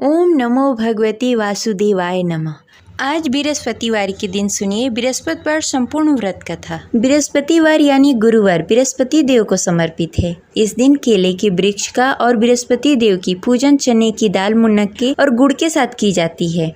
ओम नमो भगवते वासुदेवाय नमः। आज बृहस्पतिवार के दिन सुनिए बृहस्पतिवार संपूर्ण व्रत कथा। बृहस्पतिवार यानी गुरुवार बृहस्पति देव को समर्पित है। इस दिन केले के वृक्ष का और बृहस्पति देव की पूजन चने की दाल, मुनक्के और गुड़ के साथ की जाती है।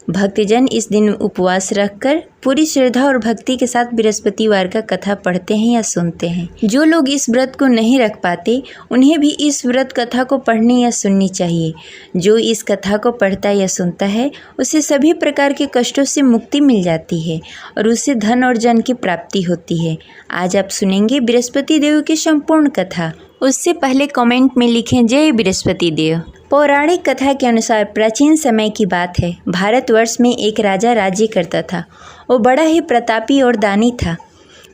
भक्तजन इस दिन उपवास रखकर पूरी श्रद्धा और भक्ति के साथ बृहस्पतिवार का कथा पढ़ते हैं या सुनते हैं। जो लोग इस व्रत को नहीं रख पाते उन्हें भी इस व्रत कथा को पढ़नी या सुननी चाहिए। जो इस कथा को पढ़ता या सुनता है उसे सभी प्रकार के कष्टों से मुक्ति मिल जाती है और उससे धन और जन की प्राप्ति होती है। आज आप सुनेंगे बृहस्पति देव की संपूर्ण कथा। उससे पहले कमेंट में लिखें जय बृहस्पति देव। पौराणिक कथा के अनुसार प्राचीन समय की बात है। भारतवर्ष में एक राजा राज्य करता था। वो बड़ा ही प्रतापी और दानी था।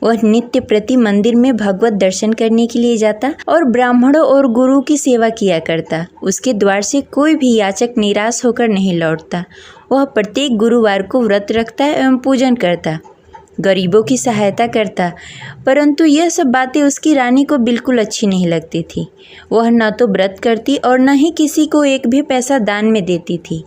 वह नित्य प्रति मंदिर में भगवत दर्शन करने के लिए जाता और ब्राह्मणों और गुरु की सेवा किया करता। उसके द्वार से कोई भी याचक निराश होकर नहीं लौटता। वह प्रत्येक गुरुवार को व्रत रखता एवं पूजन करता, गरीबों की सहायता करता। परंतु यह सब बातें उसकी रानी को बिल्कुल अच्छी नहीं लगती थी। वह न तो व्रत करती और न ही किसी को एक भी पैसा दान में देती थी।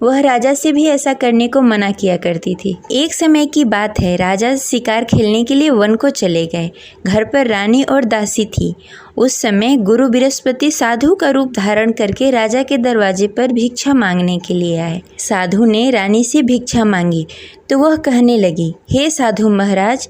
वह राजा से भी ऐसा करने को मना किया करती थी। एक समय की बात है, राजा शिकार खेलने के लिए वन को चले गए। घर पर रानी और दासी थी। उस समय गुरु बृहस्पति साधु का रूप धारण करके राजा के दरवाजे पर भिक्षा मांगने के लिए आए। साधु ने रानी से भिक्षा मांगी तो वह कहने लगी, हे साधु महाराज,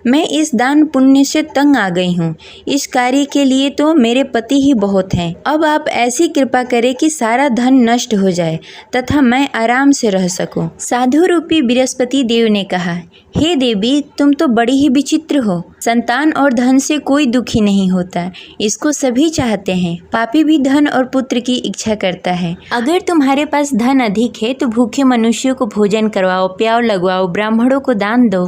मैं इस दान पुण्य से तंग आ गई हूँ। इस कार्य के लिए तो मेरे पति ही बहुत हैं। अब आप ऐसी कृपा करें कि सारा धन नष्ट हो जाए तथा मैं आराम से रह सकूं। साधु रूपी बृहस्पति देव ने कहा, हे देवी, तुम तो बड़ी ही विचित्र हो। संतान और धन से कोई दुखी नहीं होता, इसको सभी चाहते हैं। पापी भी धन और पुत्र की इच्छा करता है। अगर तुम्हारे पास धन अधिक है तो भूखे मनुष्यों को भोजन करवाओ, प्याव लगवाओ, ब्राह्मणों को दान दो,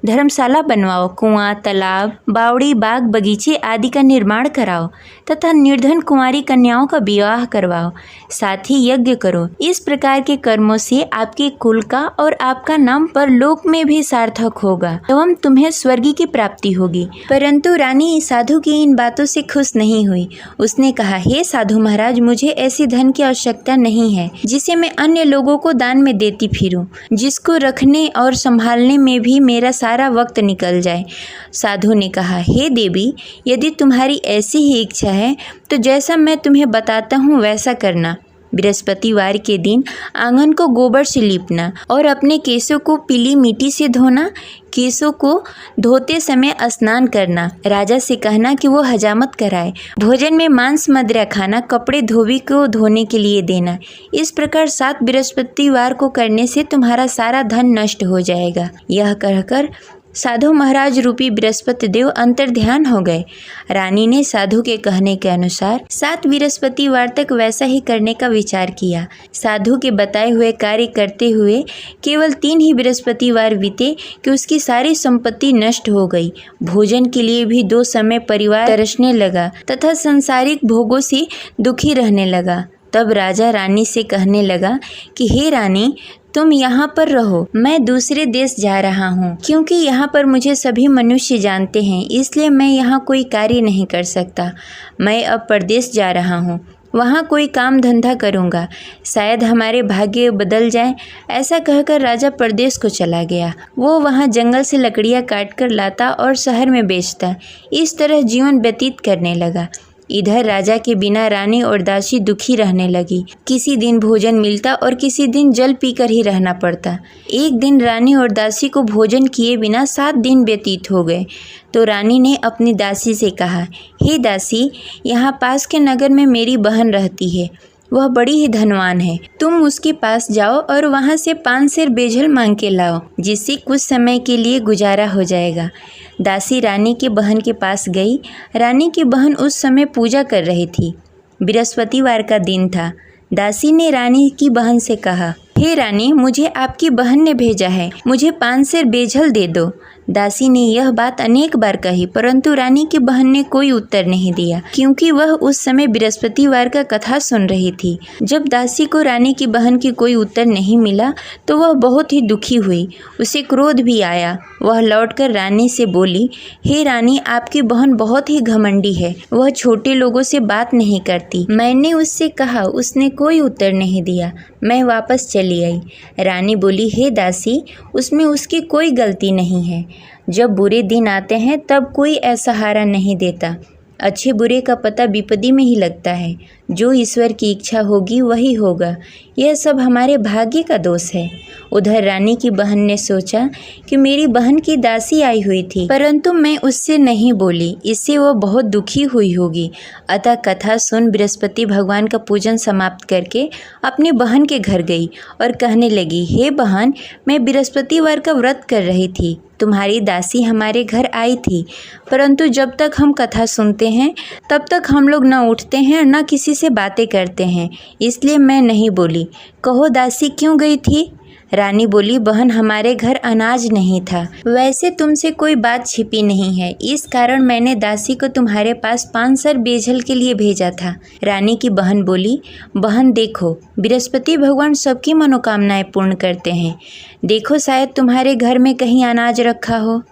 धर्मशाला बनवाओ, कुआं, तालाब, बावड़ी, बाग, बगीचे आदि का निर्माण कराओ तथा निर्धन कुंवारी कन्याओं का विवाह करवाओ। साथ ही यज्ञ करो। इस प्रकार के कर्मों से आपके कुल का और आपका नाम परलोक में भी सार्थक होगा एवं तुम्हें स्वर्ग की प्राप्ति होगी। परंतु रानी साधु की इन बातों से खुश नहीं हुई। उसने कहा, हे साधु महाराज, मुझे ऐसी धन की आवश्यकता नहीं है जिसे मैं अन्य लोगों को दान में देती फिरूं, जिसको रखने और संभालने में भी मेरा सारा वक्त निकल जाए। साधु ने कहा, हे देवी, यदि तुम्हारी ऐसी ही इच्छा है तो जैसा मैं तुम्हें बताता हूँ वैसा करना। बृहस्पतिवार के दिन आंगन को गोबर से लीपना और अपने केसों को पीली मिट्टी से धोना। केसों को धोते समय स्नान करना। राजा से कहना कि वो हजामत कराए। भोजन में मांस मदिरा खाना, कपड़े धोबी को धोने के लिए देना। इस प्रकार 7 बृहस्पतिवार को करने से तुम्हारा सारा धन नष्ट हो जाएगा। यह कहकर साधु महाराज रूपी बृहस्पति देव अंतर्ध्यान हो गए। रानी ने साधु के कहने के अनुसार 7 बृहस्पतिवार तक वैसा ही करने का विचार किया। साधु के बताए हुए कार्य करते हुए केवल 3 ही बृहस्पतिवार बीते कि उसकी सारी संपत्ति नष्ट हो गई। भोजन के लिए भी 2 समय परिवार तरसने लगा तथा सांसारिक भोगों से दुखी रहने लगा। तब राजा रानी से कहने लगा कि हे रानी, तुम यहाँ पर रहो, मैं दूसरे देश जा रहा हूँ। क्योंकि यहाँ पर मुझे सभी मनुष्य जानते हैं, इसलिए मैं यहाँ कोई कार्य नहीं कर सकता। मैं अब परदेश जा रहा हूँ, वहाँ कोई काम धंधा करूँगा, शायद हमारे भाग्य बदल जाए। ऐसा कहकर राजा परदेश को चला गया। वो वहाँ जंगल से लकड़ियाँ काट कर लाता और शहर में बेचता। इस तरह जीवन व्यतीत करने लगा। इधर राजा के बिना रानी और दासी दुखी रहने लगी। किसी दिन भोजन मिलता और किसी दिन जल पीकर ही रहना पड़ता। एक दिन रानी और दासी को भोजन किए बिना 7 दिन व्यतीत हो गए। तो रानी ने अपनी दासी से कहा, हे दासी, यहाँ पास के नगर में मेरी बहन रहती है। वह बड़ी ही धनवान है। तुम उसके पास जाओ और वहाँ से 5 सेर बेझल मांग के लाओ, जिससे कुछ समय के लिए गुजारा हो जाएगा। दासी रानी की बहन के पास गई। रानी की बहन उस समय पूजा कर रही थी। बृहस्पतिवार का दिन था। दासी ने रानी की बहन से कहा, हे रानी, मुझे आपकी बहन ने भेजा है, मुझे 5 सेर बेझल दे दो। दासी ने यह बात अनेक बार कही, परंतु रानी की बहन ने कोई उत्तर नहीं दिया, क्योंकि वह उस समय बृहस्पतिवार का कथा सुन रही थी। जब दासी को रानी की बहन की कोई उत्तर नहीं मिला तो वह बहुत ही दुखी हुई। उसे क्रोध भी आया। वह लौटकर रानी से बोली, हे रानी, आपकी बहन बहुत ही घमंडी है। वह छोटे लोगों से बात नहीं करती। मैंने उससे कहा, उसने कोई उत्तर नहीं दिया। मैं वापस चली आई। रानी बोली, हे दासी, उसमें उसकी कोई गलती नहीं है। जब बुरे दिन आते हैं तब कोई असहारा नहीं देता। अच्छे बुरे का पता विपत्ति में ही लगता है। जो ईश्वर की इच्छा होगी वही होगा। यह सब हमारे भाग्य का दोष है। उधर रानी की बहन ने सोचा कि मेरी बहन की दासी आई हुई थी, परंतु मैं उससे नहीं बोली, इससे वह बहुत दुखी हुई होगी। अतः कथा सुन बृहस्पति भगवान का पूजन समाप्त करके अपनी बहन के घर गई और कहने लगी, हे बहन, मैं बृहस्पतिवार का व्रत कर रही थी। तुम्हारी दासी हमारे घर आई थी, परंतु जब तक हम कथा सुनते हैं तब तक हम लोग न उठते हैं और न किसी से बातें करते हैं, इसलिए मैं नहीं बोली। कहो दासी क्यों गई थी? रानी बोली, बहन, हमारे घर अनाज नहीं था। वैसे तुमसे कोई बात छिपी नहीं है, इस कारण मैंने दासी को तुम्हारे पास 5 सर बेझल के लिए भेजा था। रानी की बहन बोली, बहन देखो, बृहस्पति भगवान सबकी मनोकामनाएं पूर्ण करते हैं। देखो, शायद तुम्हारे घर में कहीं अनाज रखा हो।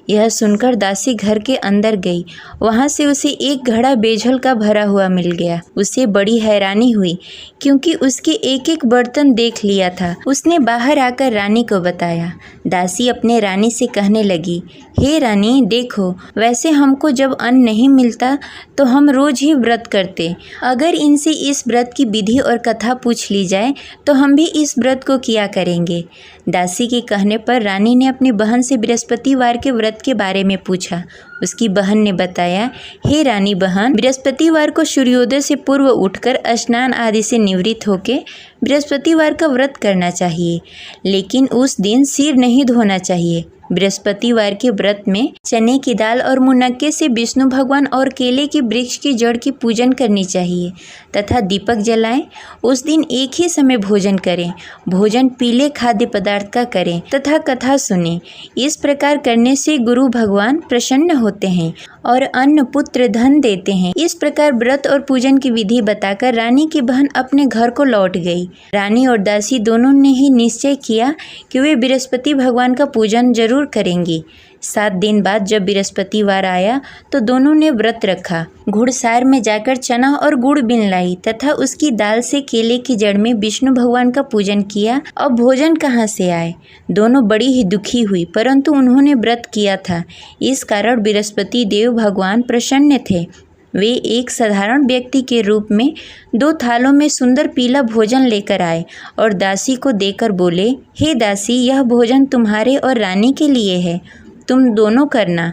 यह सुनकर दासी घर के अंदर गई। वहाँ से उसे एक घड़ा बेझल का भरा हुआ मिल गया। उसे बड़ी हैरानी हुई, क्योंकि उसके एक एक बर्तन देख लिया था। उसने बाहर आकर रानी को बताया। दासी अपने रानी से कहने लगी, हे रानी, देखो, वैसे हमको जब अन्न नहीं मिलता तो हम रोज ही व्रत करते। अगर इनसे इस व्रत की विधि और कथा पूछ ली जाए तो हम भी इस व्रत को किया करेंगे। दासी के कहने पर रानी ने अपनी बहन से बृहस्पतिवार के व्रत के बारे में पूछा। उसकी बहन ने बताया, हे रानी बहन, बृहस्पतिवार को सूर्योदय से पूर्व उठकर स्नान आदि से निवृत्त होकर बृहस्पतिवार का व्रत करना चाहिए, लेकिन उस दिन सिर नहीं धोना चाहिए। बृहस्पतिवार के व्रत में चने की दाल और मुनक्के से विष्णु भगवान और केले के वृक्ष की जड़ की पूजन करनी चाहिए तथा दीपक जलाएं। उस दिन एक ही समय भोजन करें। भोजन पीले खाद्य पदार्थ का करें तथा कथा सुनें। इस प्रकार करने से गुरु भगवान प्रसन्न होते हैं और अन्न पुत्र धन देते हैं। इस प्रकार व्रत और पूजन की विधि बताकर रानी की बहन अपने घर को लौट गई। रानी और दासी दोनों ने ही निश्चय किया कि वे बृहस्पति भगवान का पूजन जरूर करेंगी। 7 दिन बाद जब बृहस्पतिवार आया तो दोनों ने व्रत रखा। घुड़सार में जाकर चना और गुड़ बीन लाई तथा उसकी दाल से केले की जड़ में विष्णु भगवान का पूजन किया। अब भोजन कहाँ से आए? दोनों बड़ी ही दुखी हुई, परंतु उन्होंने व्रत किया था, इस कारण बृहस्पति देव भगवान प्रसन्न थे। वे एक साधारण व्यक्ति के रूप में 2 थालों में सुंदर पीला भोजन लेकर आए और दासी को देकर बोले, हे दासी, यह भोजन तुम्हारे और रानी के लिए है, तुम दोनों करना।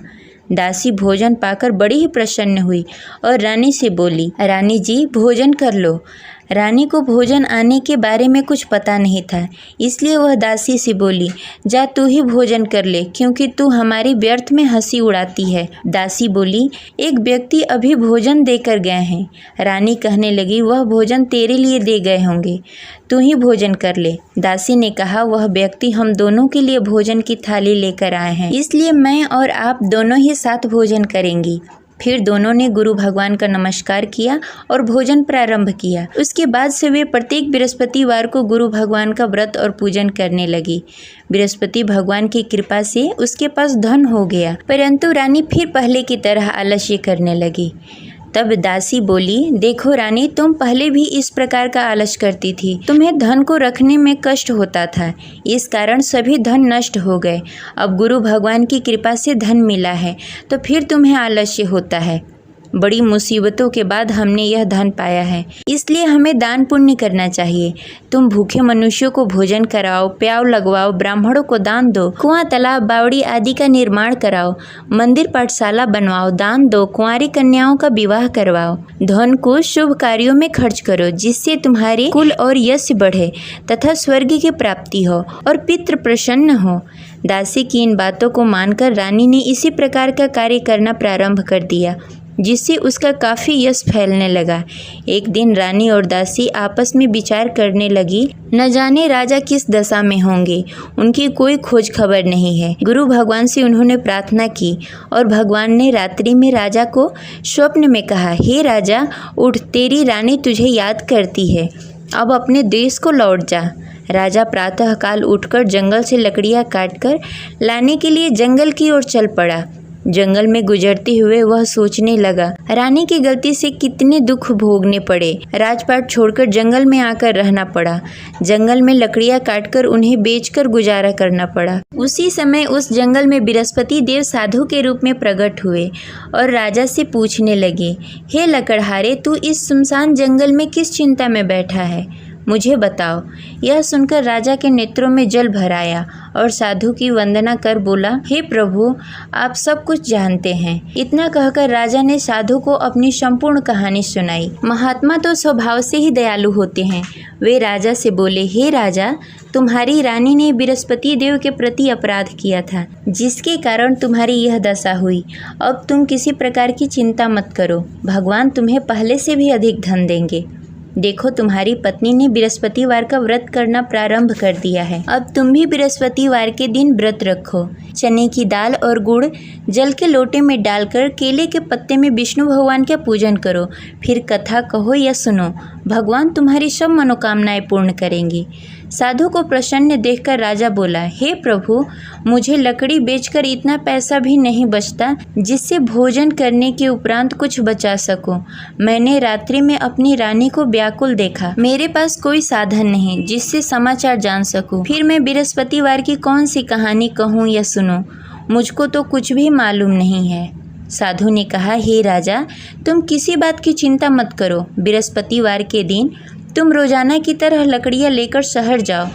दासी भोजन पाकर बड़ी ही प्रसन्न हुई और रानी से बोली, रानी जी, भोजन कर लो। रानी को भोजन आने के बारे में कुछ पता नहीं था, इसलिए वह दासी से बोली, जा तू ही भोजन कर ले, क्योंकि तू हमारी व्यर्थ में हंसी उड़ाती है। दासी बोली, एक व्यक्ति अभी भोजन देकर गए हैं। रानी कहने लगी, वह भोजन तेरे लिए दे गए होंगे, तू ही भोजन कर ले। दासी ने कहा, वह व्यक्ति हम दोनों के लिए भोजन की थाली लेकर आए हैं, इसलिए मैं और आप दोनों ही साथ भोजन करेंगी। फिर दोनों ने गुरु भगवान का नमस्कार किया और भोजन प्रारंभ किया। उसके बाद से वे प्रत्येक बृहस्पतिवार को गुरु भगवान का व्रत और पूजन करने लगी। बृहस्पति भगवान की कृपा से उसके पास धन हो गया, परंतु रानी फिर पहले की तरह आलस्य करने लगी। तब दासी बोली, देखो रानी, तुम पहले भी इस प्रकार का आलस करती थी। तुम्हें धन को रखने में कष्ट होता था, इस कारण सभी धन नष्ट हो गए। अब गुरु भगवान की कृपा से धन मिला है तो फिर तुम्हें आलस्य होता है। बड़ी मुसीबतों के बाद हमने यह धन पाया है, इसलिए हमें दान पुण्य करना चाहिए। तुम भूखे मनुष्यों को भोजन कराओ, प्याव लगवाओ, ब्राह्मणों को दान दो, कुआं, तालाब, बावड़ी आदि का निर्माण कराओ, मंदिर पाठशाला बनवाओ, दान दो, कुंवारी कन्याओं का विवाह करवाओ। धन को शुभ कार्यों में खर्च करो, जिससे तुम्हारे कुल और यश बढ़े तथा स्वर्ग की प्राप्ति हो और पितृ प्रसन्न हो। दासी की इन बातों को मानकर रानी ने इसी प्रकार का कार्य करना प्रारंभ कर दिया। जिससे उसका काफ़ी यश फैलने लगा। एक दिन रानी और दासी आपस में विचार करने लगी, न जाने राजा किस दशा में होंगे, उनकी कोई खोज खबर नहीं है। गुरु भगवान से उन्होंने प्रार्थना की और भगवान ने रात्रि में राजा को स्वप्न में कहा, हे राजा उठ, तेरी रानी तुझे याद करती है, अब अपने देश को लौट जा। राजा प्रातःकाल उठकर जंगल से लकड़ियाँ काटकर लाने के लिए जंगल की ओर चल पड़ा। जंगल में गुजरते हुए वह सोचने लगा, रानी की गलती से कितने दुख भोगने पड़े। राजपाट छोड़कर जंगल में आकर रहना पड़ा। जंगल में लकड़ियाँ काटकर उन्हें बेचकर गुजारा करना पड़ा। उसी समय उस जंगल में बृहस्पति देव साधु के रूप में प्रकट हुए और राजा से पूछने लगे, हे लकड़हारे, तू इस सुनसान जंगल में किस चिंता में बैठा है, मुझे बताओ। यह सुनकर राजा के नेत्रों में जल भर आया और साधु की वंदना कर बोला, हे प्रभु, आप सब कुछ जानते हैं। इतना कहकर राजा ने साधु को अपनी संपूर्ण कहानी सुनाई। महात्मा तो स्वभाव से ही दयालु होते हैं। वे राजा से बोले, हे राजा, तुम्हारी रानी ने बृहस्पति देव के प्रति अपराध किया था, जिसके कारण तुम्हारी यह दशा हुई। अब तुम किसी प्रकार की चिंता मत करो, भगवान तुम्हें पहले से भी अधिक धन देंगे। देखो, तुम्हारी पत्नी ने बृहस्पतिवार का व्रत करना प्रारंभ कर दिया है। अब तुम भी बृहस्पतिवार के दिन व्रत रखो। चने की दाल और गुड़ जल के लोटे में डालकर केले के पत्ते में विष्णु भगवान का पूजन करो। फिर कथा कहो या सुनो, भगवान तुम्हारी सब मनोकामनाएं पूर्ण करेंगे। साधु को प्रसन्न देखकर राजा बोला, हे प्रभु, मुझे लकड़ी बेचकर इतना पैसा भी नहीं बचता जिससे भोजन करने के उपरांत कुछ बचा सकूं। मैंने रात्रि में अपनी रानी को व्याकुल देखा। मेरे पास कोई साधन नहीं जिससे समाचार जान सकूं। फिर मैं बृहस्पतिवार की कौन सी कहानी कहूँ या सुनूं, मुझको तो कुछ भी मालूम नहीं है। साधु ने कहा, हे राजा, तुम किसी बात की चिंता मत करो। बृहस्पतिवार के दिन तुम रोजाना की तरह लकड़ियाँ लेकर शहर जाओ।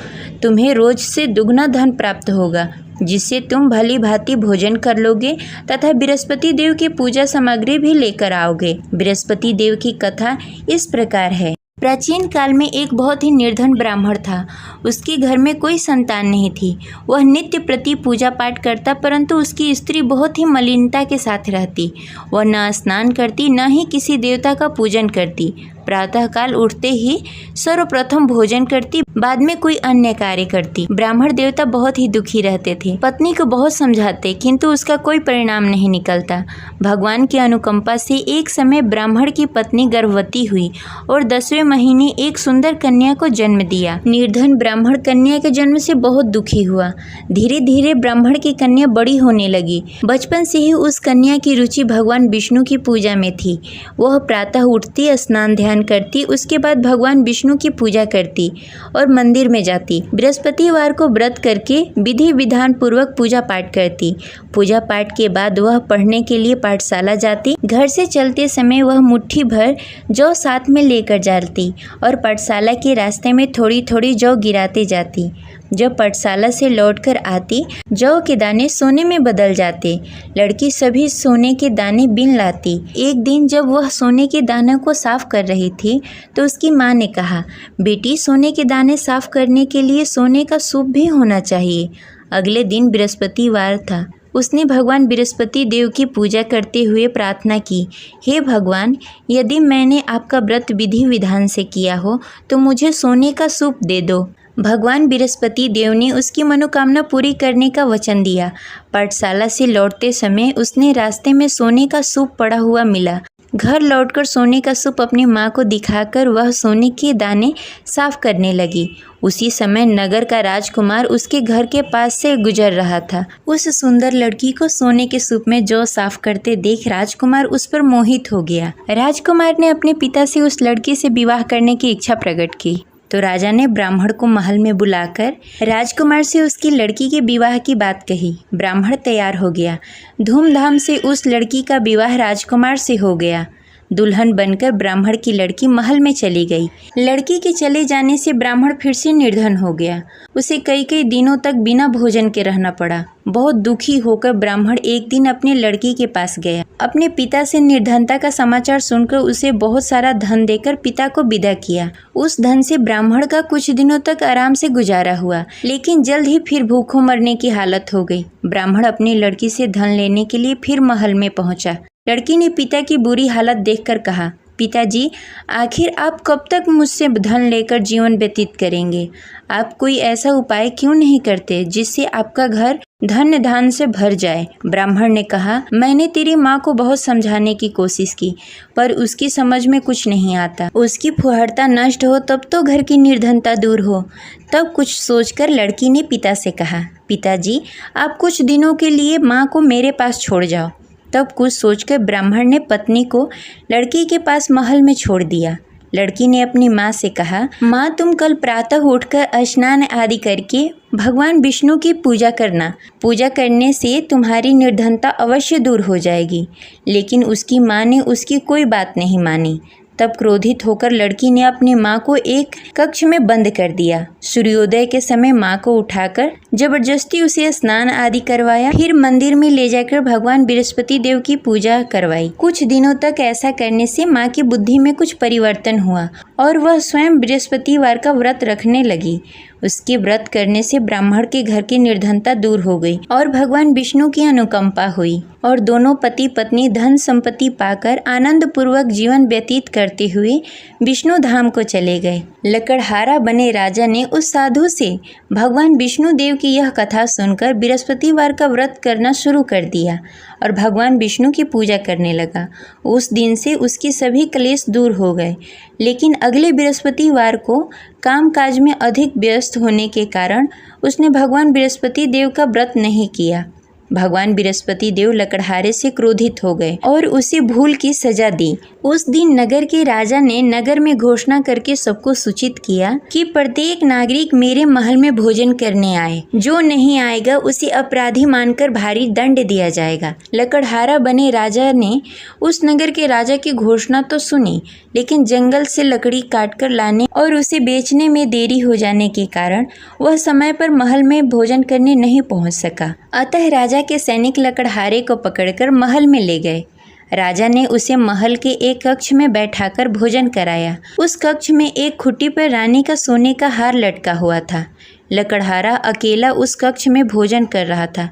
तुम्हें रोज से दुगना धन प्राप्त होगा, जिससे तुम भली भांति भोजन कर लोगे तथा बृहस्पति देव की पूजा सामग्री भी लेकर आओगे। बृहस्पति देव की कथा इस प्रकार है। प्राचीन काल में एक बहुत ही निर्धन ब्राह्मण था। उसके घर में कोई संतान नहीं थी। वह नित्य प्रति पूजा पाठ करता, परंतु उसकी स्त्री बहुत ही मलिनता के साथ रहती। वह न स्नान करती, न ही किसी देवता का पूजन करती। प्रातःकाल उठते ही सर्वप्रथम भोजन करती, बाद में कोई अन्य कार्य करती। ब्राह्मण देवता बहुत ही दुखी रहते थे। पत्नी को बहुत समझाते, किंतु उसका कोई परिणाम नहीं निकलता। भगवान की अनुकंपा से एक समय ब्राह्मण की पत्नी गर्भवती हुई और 10वें महीने एक सुंदर कन्या को जन्म दिया। निर्धन ब्राह्मण कन्या के जन्म से बहुत दुखी हुआ। धीरे धीरे ब्राह्मण की कन्या बड़ी होने लगी। बचपन से ही उस कन्या की रुचि भगवान विष्णु की पूजा में थी। वह प्रातः उठती, स्नान ध्यान करती, उसके बाद भगवान विष्णु की पूजा करती और मंदिर में जाती। बृहस्पतिवार को व्रत करके विधि विधान पूर्वक पूजा पाठ करती। पूजा पाठ के बाद वह पढ़ने के लिए पाठशाला जाती। घर से चलते समय वह मुट्ठी भर जौ साथ में लेकर जाती और पाठशाला के रास्ते में थोड़ी थोड़ी जौ गिराते जाती। जब पाठशाला से लौटकर आती, जौ के दाने सोने में बदल जाते। लड़की सभी सोने के दाने बीन लाती। एक दिन जब वह सोने के दानों को साफ कर रही थी, तो उसकी माँ ने कहा, बेटी, सोने के दाने साफ करने के लिए सोने का सूप भी होना चाहिए। अगले दिन बृहस्पतिवार था। उसने भगवान बृहस्पति देव की पूजा करते हुए प्रार्थना की, हे भगवान, यदि मैंने आपका व्रत विधि विधान से किया हो तो मुझे सोने का सूप दे दो। भगवान बृहस्पति देव ने उसकी मनोकामना पूरी करने का वचन दिया। पाठशाला से लौटते समय उसने रास्ते में सोने का सूप पड़ा हुआ मिला। घर लौटकर सोने का सूप अपनी माँ को दिखाकर वह सोने के दाने साफ करने लगी। उसी समय नगर का राजकुमार उसके घर के पास से गुजर रहा था। उस सुंदर लड़की को सोने के सूप में जौ साफ करते देख राजकुमार उस पर मोहित हो गया। राजकुमार ने अपने पिता से उस लड़की से विवाह करने की इच्छा प्रकट की। तो राजा ने ब्राह्मण को महल में बुलाकर राजकुमार से उसकी लड़की के विवाह की बात कही। ब्राह्मण तैयार हो गया। धूमधाम से उस लड़की का विवाह राजकुमार से हो गया। दुल्हन बनकर ब्राह्मण की लड़की महल में चली गई। लड़की के चले जाने से ब्राह्मण फिर से निर्धन हो गया। उसे कई कई दिनों तक बिना भोजन के रहना पड़ा। बहुत दुखी होकर ब्राह्मण एक दिन अपनी लड़की के पास गया। अपने पिता से निर्धनता का समाचार सुनकर उसे बहुत सारा धन देकर पिता को विदा किया। उस धन से ब्राह्मण का कुछ दिनों तक आराम से गुजारा हुआ, लेकिन जल्द ही फिर भूखों मरने की हालत हो गई। ब्राह्मण अपनी लड़की से धन लेने के लिए फिर महल में पहुंचा। लड़की ने पिता की बुरी हालत देखकर कहा, पिताजी, आखिर आप कब तक मुझसे धन लेकर जीवन व्यतीत करेंगे? आप कोई ऐसा उपाय क्यों नहीं करते जिससे आपका घर धन्य धान से भर जाए? ब्राह्मण ने कहा, मैंने तेरी माँ को बहुत समझाने की कोशिश की, पर उसकी समझ में कुछ नहीं आता। उसकी फुहड़ता नष्ट हो तब तो घर की निर्धनता दूर हो। तब कुछ सोचकर लड़की ने पिता से कहा, पिताजी, आप कुछ दिनों के लिए माँ को मेरे पास छोड़ जाओ। तब कुछ सोचकर ब्राह्मण ने पत्नी को लड़की के पास महल में छोड़ दिया। लड़की ने अपनी माँ से कहा, माँ, तुम कल प्रातः उठकर स्नान आदि करके भगवान विष्णु की पूजा करना। पूजा करने से तुम्हारी निर्धनता अवश्य दूर हो जाएगी। लेकिन उसकी माँ ने उसकी कोई बात नहीं मानी। तब क्रोधित होकर लड़की ने अपनी माँ को एक कक्ष में बंद कर दिया। सूर्योदय के समय माँ को उठाकर जबरदस्ती उसे स्नान आदि करवाया। फिर मंदिर में ले जाकर भगवान बृहस्पति देव की पूजा करवाई। कुछ दिनों तक ऐसा करने से माँ की बुद्धि में कुछ परिवर्तन हुआ और वह स्वयं बृहस्पतिवार का व्रत रखने लगी। उसके व्रत करने से ब्राह्मण के घर की निर्धनता दूर हो गई और भगवान विष्णु की अनुकंपा हुई और दोनों पति पत्नी धन संपत्ति पाकर आनंद पूर्वक जीवन व्यतीत करते हुए विष्णु धाम को चले गए। लकड़हारा बने राजा ने उस साधु से भगवान विष्णु देव की यह कथा सुनकर बृहस्पतिवार का व्रत करना शुरू कर दिया और भगवान विष्णु की पूजा करने लगा। उस दिन से उसकी सभी क्लेश दूर हो गए। लेकिन अगले बृहस्पतिवार को कामकाज में अधिक व्यस्त होने के कारण उसने भगवान बृहस्पति देव का व्रत नहीं किया। भगवान बृहस्पति देव लकड़हारे से क्रोधित हो गए और उसे भूल की सजा दी। उस दिन नगर के राजा ने नगर में घोषणा करके सबको सूचित किया कि प्रत्येक नागरिक मेरे महल में भोजन करने आए। जो नहीं आएगा उसे अपराधी मानकर भारी दंड दिया जाएगा। लकड़हारा बने राजा ने उस नगर के राजा की घोषणा तो सुनी, लेकिन जंगल से लकड़ी काटकर लाने और उसे बेचने में देरी हो जाने के कारण वह समय पर महल में भोजन करने नहीं पहुंच सका। अतः राजा के सैनिक लकड़हारे को पकड़कर महल में ले गए। राजा ने उसे महल के एक कक्ष में बैठाकर भोजन कराया। उस कक्ष में एक खुट्टी पर रानी का सोने का हार लटका हुआ था। लकड़हारा अकेला उस कक्ष में भोजन कर रहा था।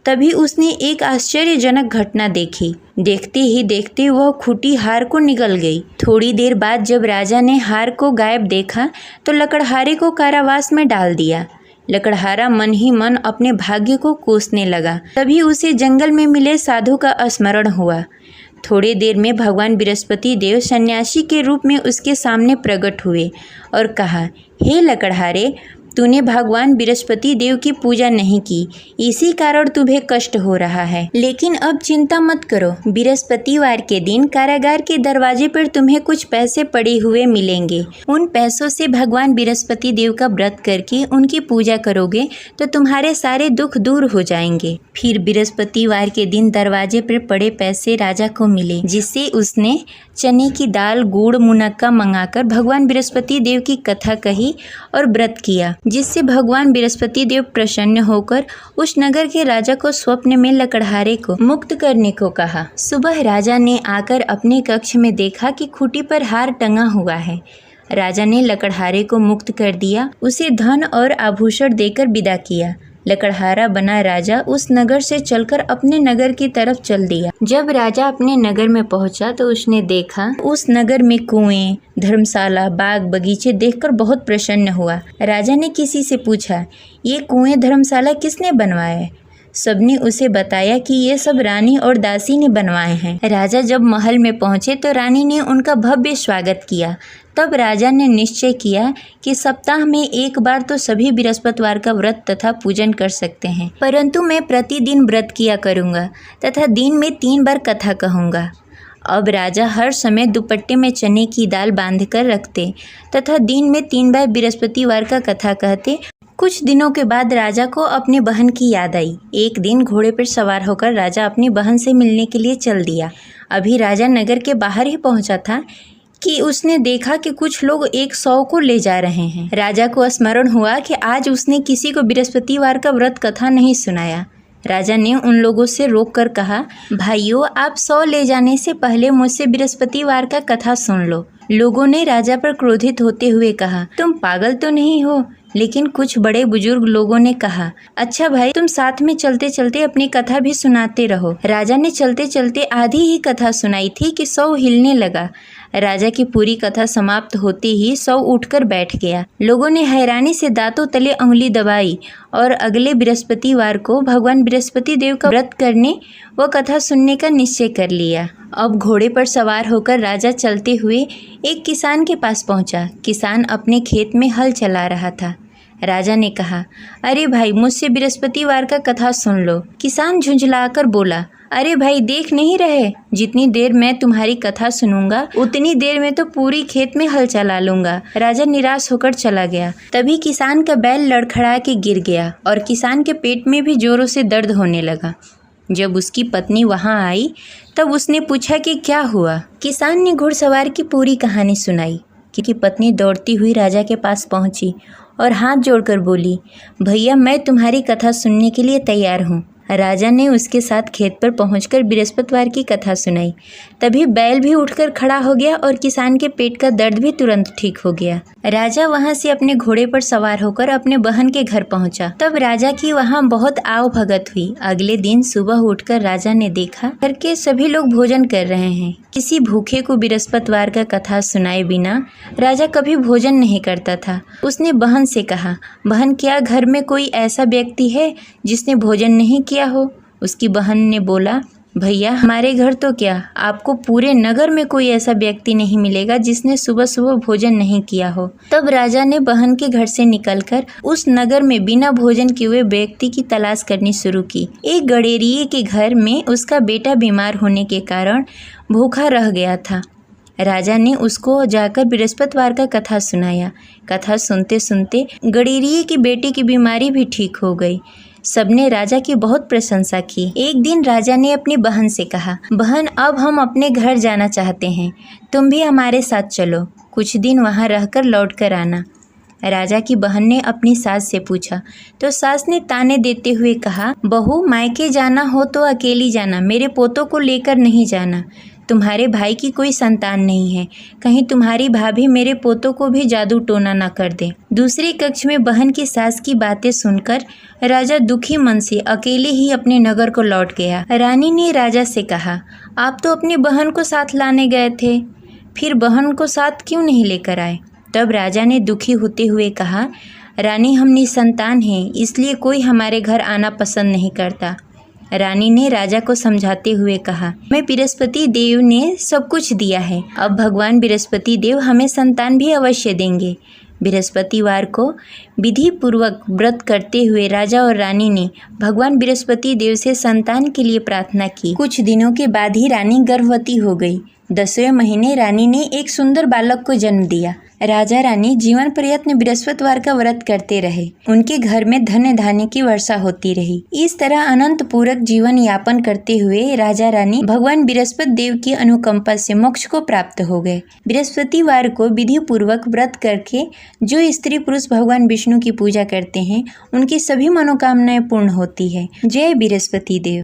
तभी उसने एक आश्चर्यजनक घटना देखी। देखते ही देखते वह खुटी हार को निगल गई। थोड़ी देर बाद जब राजा ने हार को गायब देखा तो लकड़हारे को कारावास में डाल दिया। लकड़हारा मन ही मन अपने भाग्य को कोसने लगा। तभी उसे जंगल में मिले साधु का स्मरण हुआ। थोड़ी देर में भगवान बृहस्पति देव सन्यासी के रूप में उसके सामने प्रकट हुए और कहा, हे लकड़हारे, तूने भगवान बृहस्पति देव की पूजा नहीं की, इसी कारण तुम्हें कष्ट हो रहा है। लेकिन अब चिंता मत करो, बृहस्पतिवार के दिन कारागार के दरवाजे पर तुम्हें कुछ पैसे पड़े हुए मिलेंगे। उन पैसों से भगवान बृहस्पति देव का व्रत करके उनकी पूजा करोगे तो तुम्हारे सारे दुख दूर हो जाएंगे। फिर बृहस्पतिवार के दिन दरवाजे पर पड़े पैसे राजा को मिले, जिससे उसने चने की दाल, गुड़, मुनक्का मंगाकर भगवान बृहस्पति देव की कथा कही और व्रत किया, जिससे भगवान बृहस्पति देव प्रसन्न होकर उस नगर के राजा को स्वप्न में लकड़हारे को मुक्त करने को कहा। सुबह राजा ने आकर अपने कक्ष में देखा कि खूंटी पर हार टंगा हुआ है। राजा ने लकड़हारे को मुक्त कर दिया, उसे धन और आभूषण देकर विदा किया। लकड़हारा बना राजा उस नगर से चलकर अपने नगर की तरफ चल दिया। जब राजा अपने नगर में पहुंचा तो उसने देखा उस नगर में कुएं, धर्मशाला, बाग बगीचे देखकर बहुत प्रसन्न हुआ। राजा ने किसी से पूछा, ये कुएं, धर्मशाला किसने बनवाए? सबने उसे बताया कि ये सब रानी और दासी ने बनवाए हैं। राजा जब महल में पहुंचे तो रानी ने उनका भव्य स्वागत किया। तब राजा ने निश्चय किया कि सप्ताह में एक बार तो सभी बृहस्पतिवार का व्रत तथा पूजन कर सकते हैं, परंतु मैं प्रतिदिन व्रत किया करूँगा तथा दिन में 3 बार कथा कहूँगा। अब राजा हर समय दुपट्टे में चने की दाल बांधकर रखते तथा दिन में 3 बार बृहस्पतिवार का कथा कहते। कुछ दिनों के बाद राजा को अपनी बहन की याद आई। एक दिन घोड़े पर सवार होकर राजा अपनी बहन से मिलने के लिए चल दिया। अभी राजा नगर के बाहर ही पहुंचा था कि उसने देखा कि कुछ लोग एक 100 को ले जा रहे हैं। राजा को स्मरण हुआ कि आज उसने किसी को बृहस्पतिवार का व्रत कथा नहीं सुनाया। राजा ने उन लोगों से रोककर कहा, भाइयों, आप 100 ले जाने से पहले मुझसे बृहस्पतिवार का कथा सुन लो। लोगों ने राजा पर क्रोधित होते हुए कहा, तुम पागल तो नहीं हो लेकिन कुछ बड़े बुजुर्ग लोगों ने कहा, अच्छा भाई, तुम साथ में चलते चलते अपनी कथा भी सुनाते रहो। राजा ने चलते चलते आधी ही कथा सुनाई थी कि सौ हिलने लगा। राजा की पूरी कथा समाप्त होते ही सौ उठकर बैठ गया। लोगों ने हैरानी से दांतों तले उंगली दबाई और अगले बृहस्पतिवार को भगवान बृहस्पति देव का व्रत करने व कथा सुनने का निश्चय कर लिया। अब घोड़े पर सवार होकर राजा चलते हुए एक किसान के पास पहुंचा। किसान अपने खेत में हल चला रहा था। राजा ने कहा, अरे भाई, मुझसे बृहस्पतिवार का कथा सुन लो। किसान झुंझलाकर बोला, अरे भाई, देख नहीं रहे, जितनी देर मैं तुम्हारी कथा सुनूंगा उतनी देर में तो पूरी खेत में हल चला लूंगा। राजा निराश होकर चला गया। तभी किसान का बैल लड़खड़ा के गिर गया और किसान के पेट में भी जोरों से दर्द होने लगा। जब उसकी पत्नी वहां आई तब उसने पूछा कि क्या हुआ। किसान ने घुड़सवार की पूरी कहानी सुनाई कि पत्नी दौड़ती हुई राजा के पास पहुंची और हाथ जोड़कर बोली, भैया, मैं तुम्हारी कथा सुनने के लिए तैयार हूँ। राजा ने उसके साथ खेत पर पहुंचकर बृहस्पतिवार की कथा सुनाई। तभी बैल भी उठकर खड़ा हो गया और किसान के पेट का दर्द भी तुरंत ठीक हो गया। राजा वहां से अपने घोड़े पर सवार होकर अपने बहन के घर पहुंचा। तब राजा की वहां बहुत आव भगत हुई। अगले दिन सुबह उठकर राजा ने देखा घर के सभी लोग भोजन कर रहे हैं। किसी भूखे को बृहस्पतिवार का कथा सुनाए बिना राजा कभी भोजन नहीं करता था। उसने बहन से कहा, बहन, क्या घर में कोई ऐसा व्यक्ति है जिसने भोजन नहीं किया हो? उसकी बहन ने बोला, भैया, हमारे घर तो क्या, आपको पूरे नगर में कोई ऐसा व्यक्ति नहीं मिलेगा जिसने सुबह सुबह भोजन नहीं किया हो। तब राजा ने बहन के घर से निकलकर उस नगर में बिना भोजन किए हुए व्यक्ति की तलाश करनी शुरू की। एक गडेरिये के घर में उसका बेटा बीमार होने के कारण भूखा रह गया था। राजा ने उसको जाकर बृहस्पतिवार का कथा सुनाया। कथा सुनते सुनते गडेरिये की बेटी की बीमारी भी ठीक हो गई। सबने राजा की बहुत प्रशंसा की। एक दिन राजा ने अपनी बहन से कहा, बहन, अब हम अपने घर जाना चाहते हैं, तुम भी हमारे साथ चलो, कुछ दिन वहाँ रहकर लौट कर आना। राजा की बहन ने अपनी सास से पूछा तो सास ने ताने देते हुए कहा, बहू, मायके जाना हो तो अकेली जाना, मेरे पोतों को लेकर नहीं जाना। तुम्हारे भाई की कोई संतान नहीं है, कहीं तुम्हारी भाभी मेरे पोतों को भी जादू टोना न कर दे। दूसरे कक्ष में बहन की सास की बातें सुनकर राजा दुखी मन से अकेले ही अपने नगर को लौट गया। रानी ने राजा से कहा, आप तो अपनी बहन को साथ लाने गए थे, फिर बहन को साथ क्यों नहीं लेकर आए? तब राजा ने दुखी होते हुए कहा, रानी, हम निसंतान हैं, इसलिए कोई हमारे घर आना पसंद नहीं करता। रानी ने राजा को समझाते हुए कहा, मैं बृहस्पति देव ने सब कुछ दिया है, अब भगवान बृहस्पति देव हमें संतान भी अवश्य देंगे। बृहस्पतिवार को विधि पूर्वक व्रत करते हुए राजा और रानी ने भगवान बृहस्पति देव से संतान के लिए प्रार्थना की। कुछ दिनों के बाद ही रानी गर्भवती हो गई। 10वें महीने रानी ने एक सुंदर बालक को जन्म दिया। राजा रानी जीवन प्रयत्न बृहस्पतिवार का व्रत करते रहे। उनके घर में धन धान्य की वर्षा होती रही। इस तरह अनंत पूरक जीवन यापन करते हुए राजा रानी भगवान बृहस्पति देव की अनुकंपा से मोक्ष को प्राप्त हो गए। बृहस्पतिवार को विधि पूर्वक व्रत करके जो स्त्री पुरुष भगवान विष्णु की पूजा करते हैं, उनकी सभी मनोकामनाएं पूर्ण होती है। जय बृहस्पति देव।